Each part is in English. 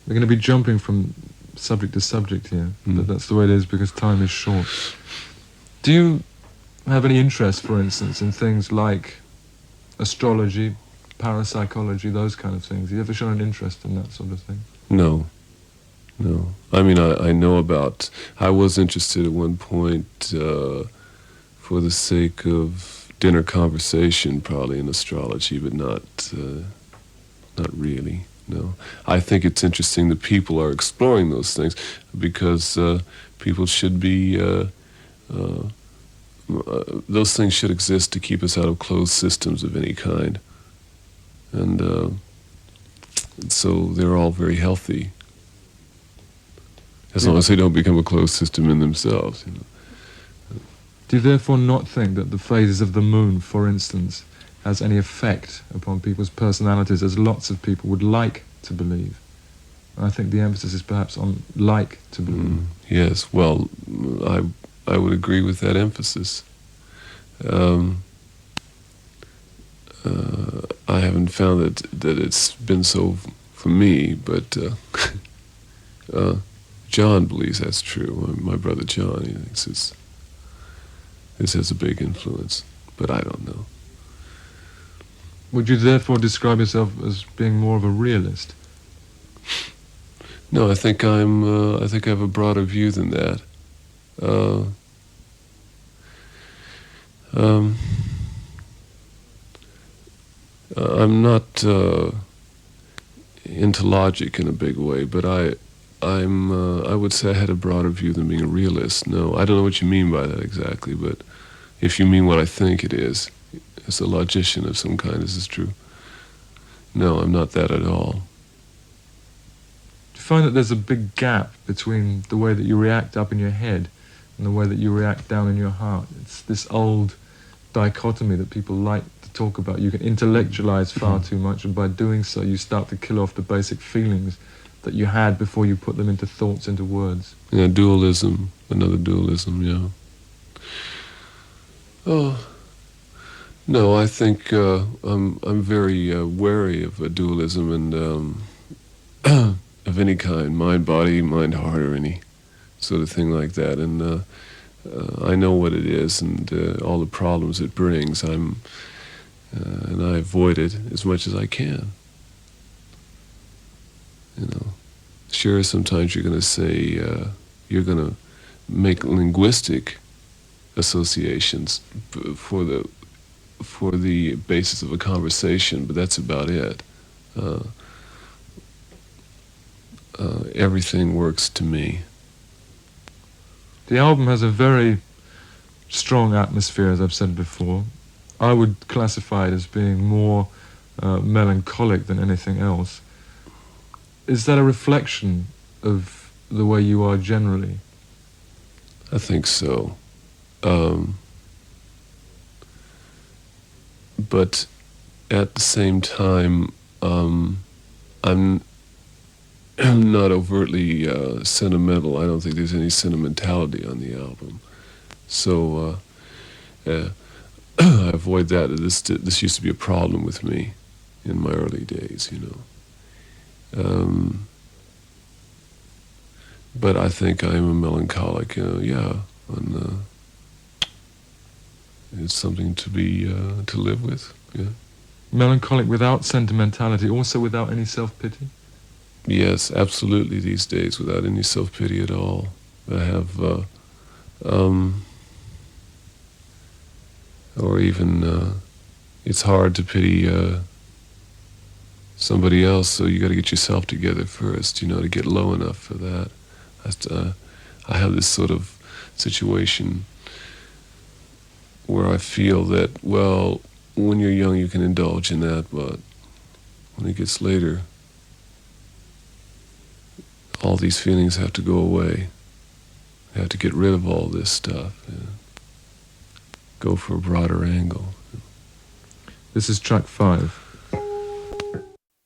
We're going to be jumping from subject to subject here, but that's the way it is because time is short. Do you have any interest, for instance, in things like astrology, parapsychology, those kind of things? Have you ever shown an interest in that sort of thing? No. No. I mean, I know about... I was interested at one point for the sake of dinner conversation, probably in astrology, but not really, no. I think it's interesting that people are exploring those things because people should be... those things should exist to keep us out of closed systems of any kind. And so they're all very healthy. As long as they don't become a closed system in themselves. You know. Do you therefore not think that the phases of the moon, for instance, has any effect upon people's personalities, as lots of people would like to believe? I think the emphasis is perhaps on like to believe. Yes, well, I would agree with that emphasis. I haven't found that it's been so for me, but John believes that's true. My brother John, he thinks this has a big influence, but I don't know. Would you therefore describe yourself as being more of a realist? No, I think I have a broader view than that. I'm not into logic in a big way, but I would say I had a broader view than being a realist. No, I don't know what you mean by that exactly, but if you mean what I think it is, as a logician of some kind, this is true. No, I'm not that at all. Do you find that there's a big gap between the way that you react up in your head and the way that you react down in your heart? It's this old dichotomy that people like to talk about. You can intellectualize far too much, and by doing so you start to kill off the basic feelings that you had before you put them into thoughts, into words. Yeah, dualism, another dualism, yeah. Oh, no, I think I'm very wary of a dualism and of any kind, mind, body, mind, heart, or any sort of thing like that. And I know what it is and all the problems it brings. And I avoid it as much as I can. You know, sure, sometimes you're going to say, you're going to make linguistic associations for the basis of a conversation, but that's about it. Everything works to me. The album has a very strong atmosphere, as I've said before. I would classify it as being more melancholic than anything else. Is that a reflection of the way you are generally? I think so. But at the same time, I'm not overtly sentimental. I don't think there's any sentimentality on the album. So I avoid that. This used to be a problem with me in my early days, you know. But I think I am a melancholic, yeah, and it's something to be to live with, yeah. Melancholic without sentimentality, also without any self-pity? Yes, absolutely, these days, without any self-pity at all. I have, or even, it's hard to pity somebody else, so you got to get yourself together first, you know, to get low enough for that. I have this sort of situation where I feel that, well, when you're young you can indulge in that, but when it gets later, all these feelings have to go away. You have to get rid of all this stuff and go for a broader angle. This is track 5.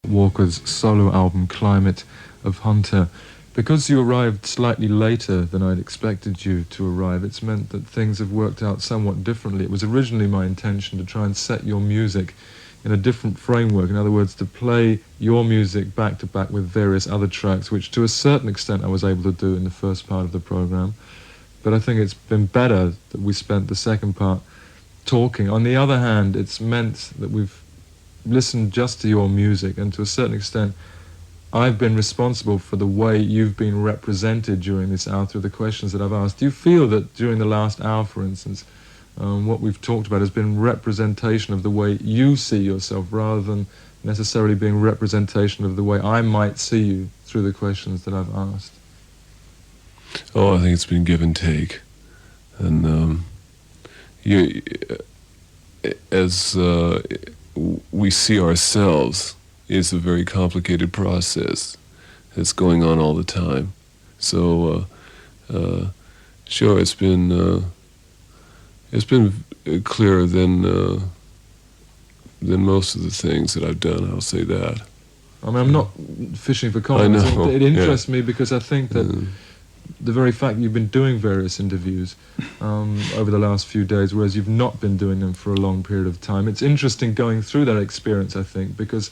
Walker's solo album, Climate of Hunter. Because you arrived slightly later than I'd expected you to arrive, it's meant that things have worked out somewhat differently. It was originally my intention to try and set your music in a different framework. In other words, to play your music back to back with various other tracks, which to a certain extent I was able to do in the first part of the program. But I think it's been better that we spent the second part talking. On the other hand, it's meant that we've listened just to your music, and to a certain extent I've been responsible for the way you've been represented during this hour through the questions that I've asked. Do you feel that during the last hour, for instance, what we've talked about has been representation of the way you see yourself rather than necessarily being representation of the way I might see you through the questions that I've asked? Oh, I think it's been give and take. And as we see ourselves, it's a very complicated process that's going on all the time. So, sure, it's been clearer than most of the things that I've done. I'll say that. I mean, I'm not fishing for compliments. I know, It interests yeah. me because I think that the very fact that you've been doing various interviews over the last few days, whereas you've not been doing them for a long period of time, it's interesting going through that experience, I think, because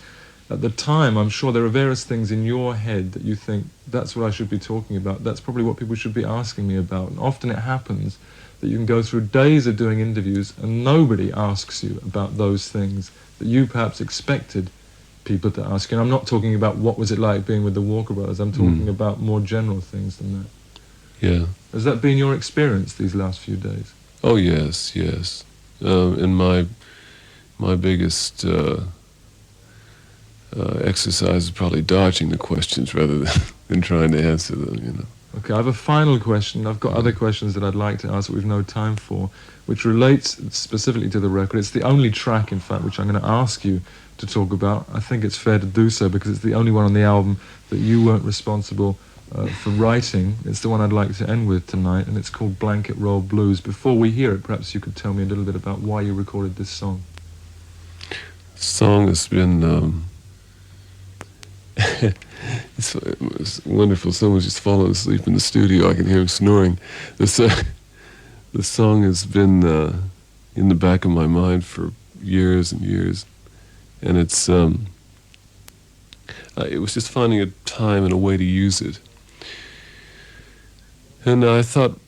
at the time, I'm sure there are various things in your head that you think, that's what I should be talking about, that's probably what people should be asking me about. And often it happens that you can go through days of doing interviews and nobody asks you about those things that you perhaps expected people to ask you. And I'm not talking about what was it like being with the Walker Brothers, I'm talking about more general things than that. Yeah. Has that been your experience these last few days? Oh, yes, yes. And my biggest exercise is probably dodging the questions rather than trying to answer them, you know. Okay, I have a final question. I've got other questions that I'd like to ask that we've no time for, which relates specifically to the record. It's the only track, in fact, which I'm going to ask you to talk about. I think it's fair to do so because it's the only one on the album that you weren't responsible for writing. It's the one I'd like to end with tonight, and it's called Blanket Roll Blues. Before we hear it, perhaps you could tell me a little bit about why you recorded this song. The song has been... it's wonderful. Someone's just fallen asleep in the studio. I can hear him snoring. The song has been in the back of my mind for years and years, and it's it was just finding a time and a way to use it. And I thought,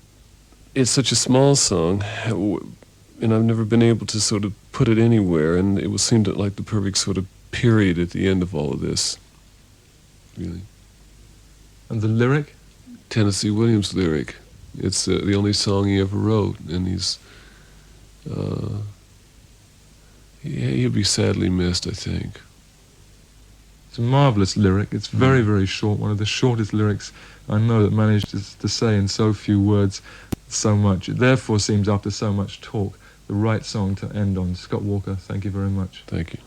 it's such a small song, and I've never been able to sort of put it anywhere, and it seemed like the perfect sort of period at the end of all of this. Really. And the lyric? Tennessee Williams lyric. It's the only song he ever wrote, and he'll be sadly missed, I think. It's a marvellous lyric. It's very, very short. One of the shortest lyrics I know that managed to say in so few words so much. It therefore seems, after so much talk, the right song to end on. Scott Walker, thank you very much. Thank you.